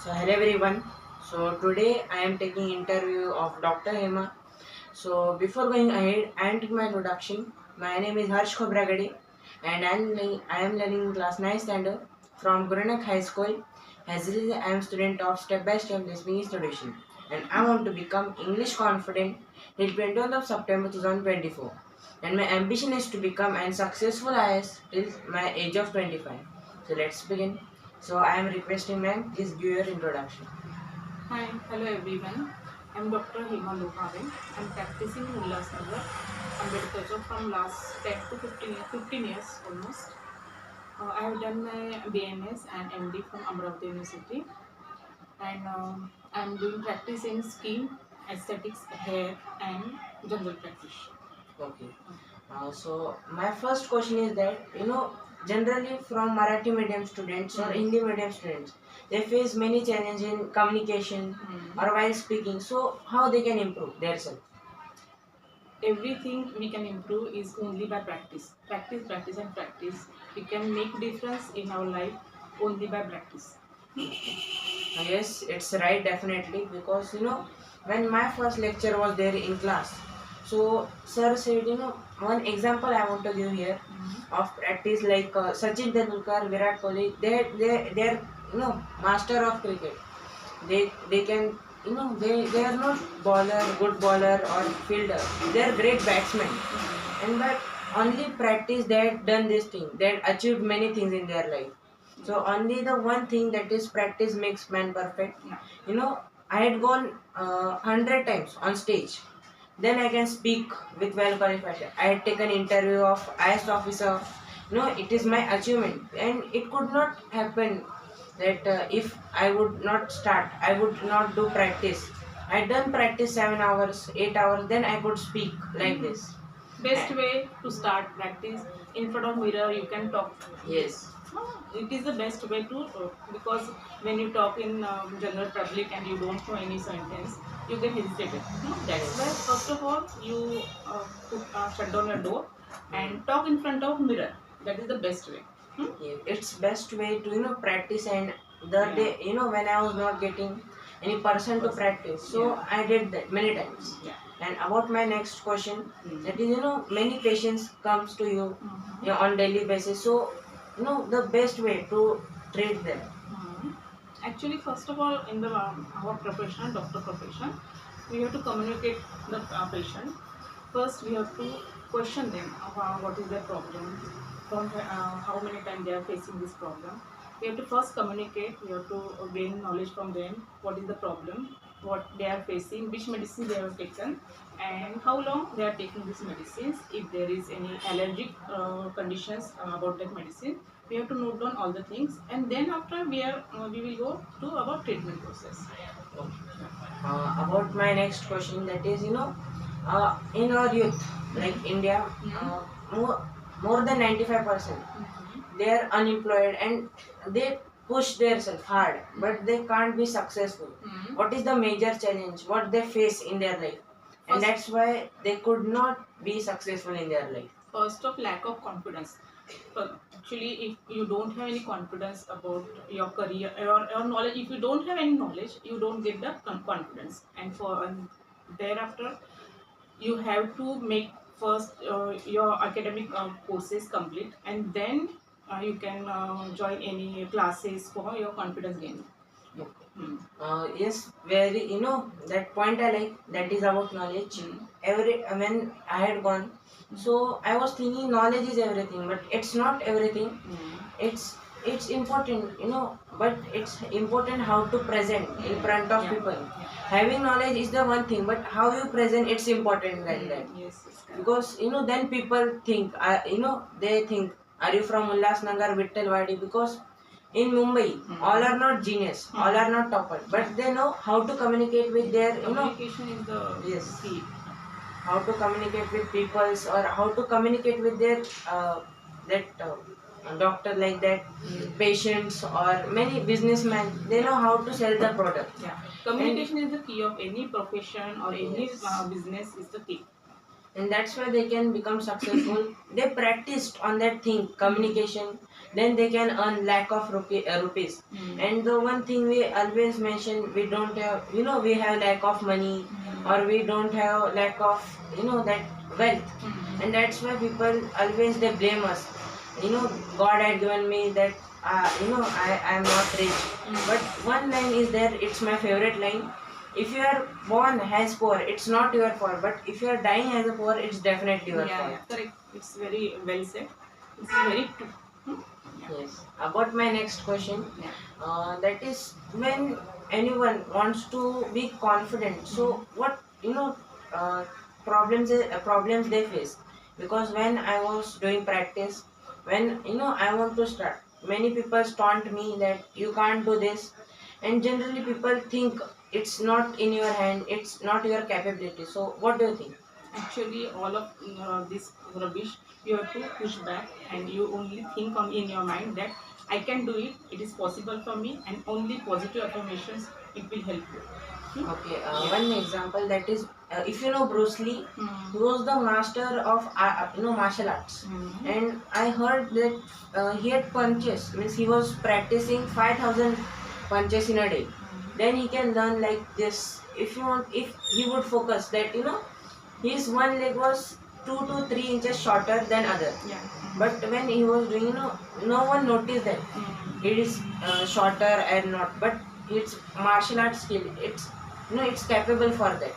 So hello everyone. So today I am taking interview of Dr. Hema. So before going ahead, I am taking my introduction. My name is Harsh Khobragade and I am learning class 9 standard from Gurunak High School. As it is, I am student of Step by Step Listening Institution and I want to become English confident till 20th of September 2024. And my ambition is to become an successful IAS till my age of 25. So let's begin. So I am requesting ma'am, please give your introduction. Hi, hello everyone. I'm Dr. Hema Lohave. I'm practicing in Ulhasnagar, Ambedkar Chowk from last 10 to 15 years almost. I have done my BMS and MD from Amravati University, and I'm doing practice in skin, aesthetics, hair, and general practice. Okay. So my first question is that generally from Marathi medium students or Hindi medium students they face many challenges in communication or while speaking. So how they can improve themselves? Everything we can improve is only by practice. Practice, practice, and practice. We can make difference in our life only by practice. Yes, it's right definitely because when my first lecture was there in class, so sir said one example I want to give here of practice like Sachin Tendulkar, Virat Kohli, they're master of cricket. They can they are not bowler, good bowler or fielder. They are great batsmen, and but only practice they had done this thing. They had achieved many things in their life. So only the one thing that is practice makes man perfect. I had gone 100 times on stage. Then I can speak with well qualified. I had taken interview of IS officer. It is my achievement, and it could not happen that if I would not start, I would not do practice. I done practice 7 hours, 8 hours. Then I could speak like this. Best way to start practice in front of mirror you can talk. Yes. It is the best way to because when you talk in general public and you don't know any sentence you get hesitated. That's why first of all you shut down your door and talk in front of mirror. That is the best way. Yeah, it's best way to practice. And the day when I was not getting any person to practice, so I did that many times. Yeah. And about my next question, that is many patients comes to you, on daily basis. So the best way to treat them. Actually, first of all, in the our profession, doctor profession, we have to communicate the patient. First, we have to question them what is their problem, from how many times they are facing this problem. We have to first communicate. We have to gain knowledge from them. What is the problem? What they are facing? Which medicine they have taken? And how long they are taking these medicines? If there is any allergic conditions about that medicine, we have to note down all the things, and then after we will go to our treatment process. About my next question, that is in our youth like India, more, more than 95% they are unemployed and they push themselves hard but they can't be successful. What is the major challenge what they face in their life, and First, that's why they could not be successful in their life? first of lack of confidence. But actually, if you don't have any confidence about your career or knowledge, if you don't have any knowledge, you don't get the confidence, and thereafter you have to make first your academic courses complete, and then you can join any classes for your confidence gain. Yes, very that point I like. That is about knowledge. Every when I had gone, so I was thinking knowledge is everything, but it's not everything. It's important, but it's important how to present in front of people. Having knowledge is the one thing, but how you present it's important like that. Yes, yes, correct. Because then people think, they think, are you from Ulhasnagar, Vittalwadi? Because in Mumbai, all are not genius, all are not topper, but they know how to communicate with their, Communication is the yes, key. how to communicate with peoples or how to communicate with their that doctor like that, patients or many businessmen. They know how to sell the product. Yeah, communication is the key of any profession or any business is the key. And that's why they can become successful. They practiced on that thing, communication. then they can earn lakh of rupees. And the one thing we always mention, we don't have, we have lack of money, or we don't have lack of, that wealth. And that's why people always they blame us. God had given me that, I am not rich. But one line is there, it's my favorite line. If you are born as poor, it's not your fault. But if you are dying as a poor, it's definitely your fault. Yeah, correct. It's very well said. It's very true. Yes. About my next question, Yeah. that is, when anyone wants to be confident, so what uh, problems they face? Because when I was doing practice, when I want to start, many people taunt me that you can't do this, and generally people think it's not in your hand, it's not your capability. So what do you think? Actually, all of this rubbish, you have to push back, and you only think on in your mind that I can do it. It is possible for me, and only positive affirmations it will help you. Okay, Yeah. one example, that is, if you know Bruce Lee, he Mm. was the master of martial arts, Mm. and I heard that he had punches, means he was practicing 5,000 punches in a day. Then he can learn like this. If you want, if he would focus that his one leg was 2 to 3 inches shorter than other, Yeah. but when he was doing, no one noticed that Mm. it is shorter and not, but it's martial arts skill, it's capable for that.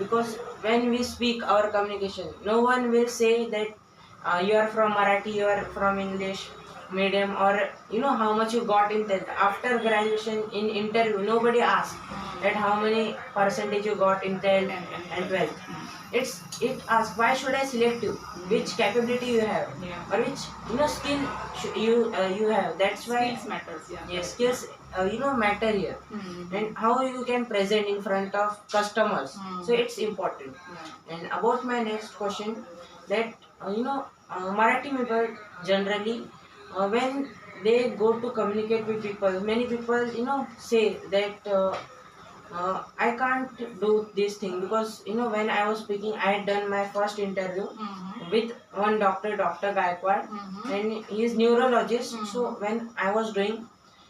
Because when we speak our communication, no one will say that you are from Marathi, you are from English medium, or how much you got in 10th. After graduation, in interview, nobody asks that how many percentage you got in 10th and 12th. It asks, why should I select you, which capability you have, Yeah. or which skill you have. That's why, Skills matters. Yeah. yes, skills matter here. Mm. And how you can present in front of customers, so it's important. Yeah. And about my next question, that Marathi people generally, when they go to communicate with people, many people say that I can't do this thing, because when I was speaking, I had done my first interview with one doctor, Dr. Gaikwad, and he is neurologist. So when I was doing,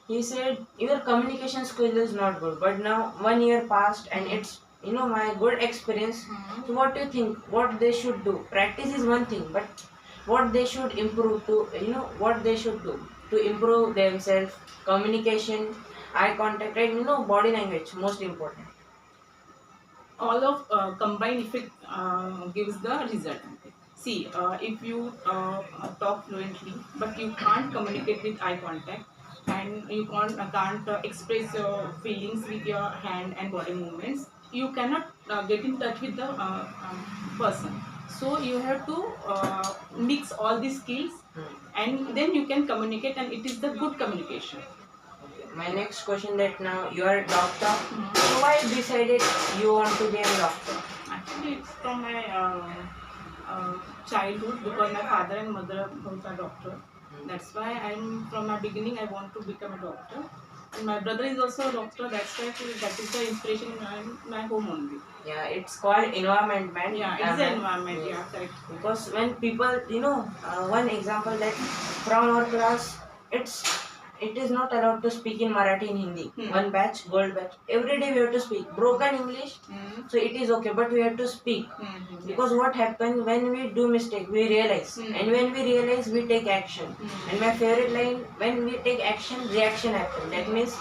he said your communication skill is not good, but now 1 year passed and it's my good experience. So what do you think? What they should do? Practice is one thing, but what they should improve to, what they should do to improve themselves, communication, eye contact, and body language, most important. All of combined effect gives the result. See, if you talk fluently, but you can't communicate with eye contact, and you can't express your feelings with your hand and body movements, you cannot get in touch with the person. So you have to mix all these skills, and then you can communicate, and it is the good communication. Okay. My next question, that now you are a doctor. So why you decided you want to be a doctor? Actually, it's from my childhood, because my father and mother both are doctor. That's why I'm from my beginning I want to become a doctor. And my brother is also a doctor. That's why that is the inspiration in my home only. Yeah, it's called environment, man. Yeah, it is the environment. Yeah, correct. Because when people, one example, that from our class, it is not allowed to speak in Marathi and Hindi. One batch, gold batch. Every day we have to speak. Broken English, so it is okay, but we have to speak. Because what happens when we do mistake, we realize. And when we realize, we take action. And my favorite line, when we take action, reaction happens. That means,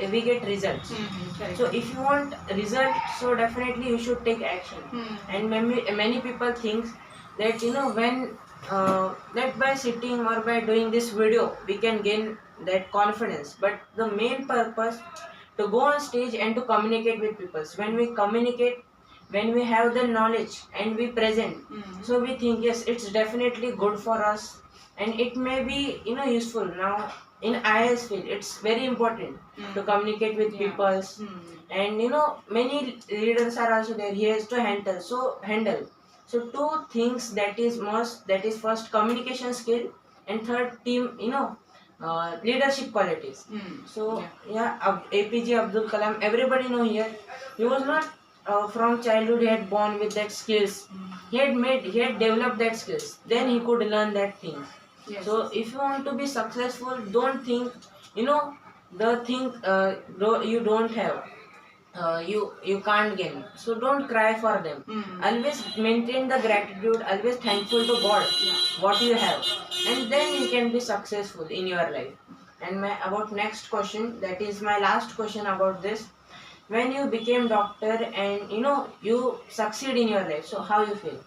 we get results. Correct. So if you want result, so definitely you should take action. And many people think that when that by sitting or by doing this video we can gain that confidence, but the main purpose to go on stage and to communicate with people. So when we communicate, when we have the knowledge and we present, so we think yes, it's definitely good for us, and it may be useful. Now in IS field, it's very important to communicate with Yeah. peoples. And many leaders are also there, he has to handle. So two things, that is most, that is first communication skill, and third team, leadership qualities. So yeah, APJ Abdul Kalam, everybody know here, he was not from childhood he had born with that skills. He had developed that skills, then he could learn that thing. Yes, So yes. if you want to be successful, don't think, the thing you don't have, you can't gain. So don't cry for them. Always maintain the gratitude. Always thankful to God what you have, and then you can be successful in your life. And my about next question, that is my last question about this. When you became doctor and you succeed in your life, so how you feel?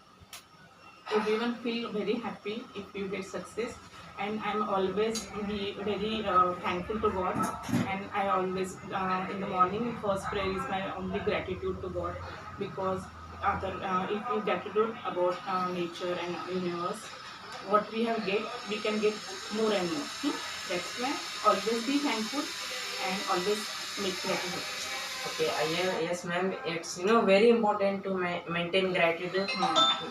Everyone feel very happy if you get success, and I'm always be very thankful to God. And I always in the morning first prayer is my only gratitude to God, because other if we gratitude about nature and universe, what we have get, we can get more and more. That's why always be thankful and always make gratitude. Okay, yes, ma'am. It's very important to maintain gratitude.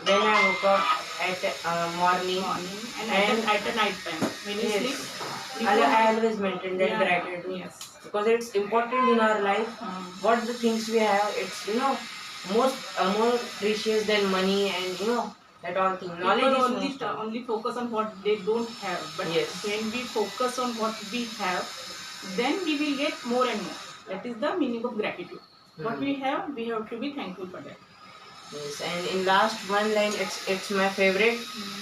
When I woke up at morning, Morning and and at the night time when you sleep, yes, before I night. always maintain that Yeah, gratitude yes. because it's important in our life. What the things we have, it's more precious than money, and that all thing. People Knowledge is only most of. only focus on what they don't have, but Yes. when we focus on what we have, then we will get more and more. That is the meaning of gratitude. What we have to be thankful for that. Yes, and in last one line, it's my favorite.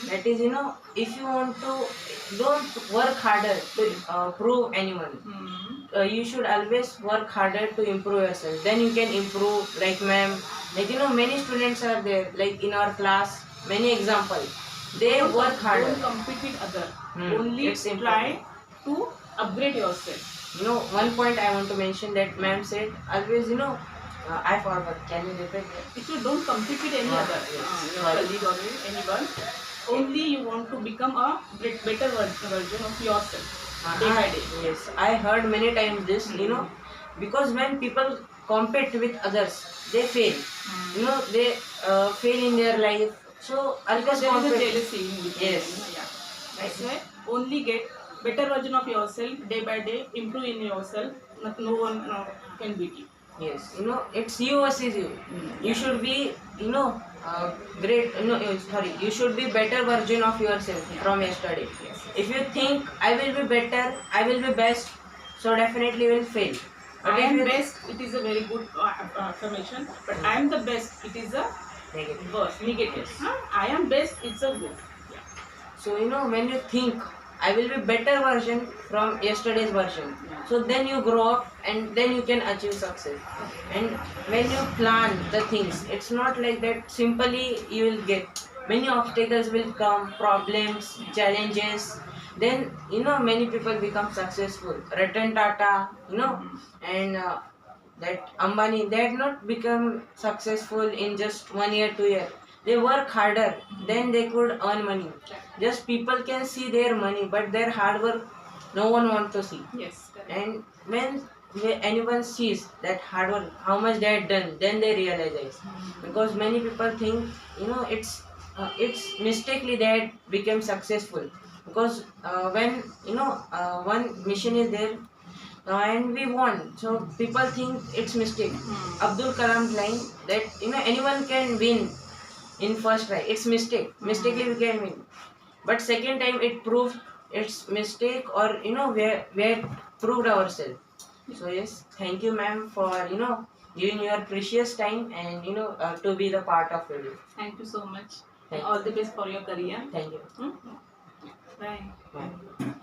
That is, if you want to, don't work harder to prove anyone. You should always work harder to improve yourself. Then you can improve. Like ma'am, like many students are there. Like in our class, many example. They work harder. Don't compete with other. Only It's try important. to upgrade yourself. One point I want to mention that ma'am said always, I forgot. Can you repeat that? If you don't compete with any other, Yes. your Sorry. colleague or anyone, only you want to become a better version of yourself day by day. Yes, I heard many times this, because when people compete with others, they fail. They fail in their life. So always Because there is a compete. jealousy in between. Yes. Yeah. That's why only get better version of yourself day by day, improve in yourself. No one can beat you. Yes, it's you versus you. You should be, great. Sorry, you should be better version of yourself from yesterday. Yes. If you think I will be better, I will be best, so definitely you will fail. But I if am you best, it is a very good affirmation. But I am the best, it is a negative. worse, negative. I am best, it's a good. Yeah. So when you think I will be better version from yesterday's version, so then you grow up and then you can achieve success. And when you plan the things, it's not like that simply you will get. Many obstacles will come, problems, challenges. Then many people become successful. Ratan Tata, and that Ambani, they had not become successful in just 1 year, 2 year. They work harder, then they could earn money. Just people can see their money, but their hard work, no one wants to see. Yes. Correct. And when anyone sees that hard work, how much they had done, then they realize. Because many people think, it's mistakenly they had become successful. Because when one mission is there, and we won. So people think it's mistake. Abdul Kalam's line that anyone can win in first try. It's mistake. Mistakenly we can win. But second time it proved it's mistake, or we had proved ourselves. So yes, thank you ma'am for giving your precious time and to be the part of it. Thank you so much. Thank All the best for your career. Thank you. Bye. Bye.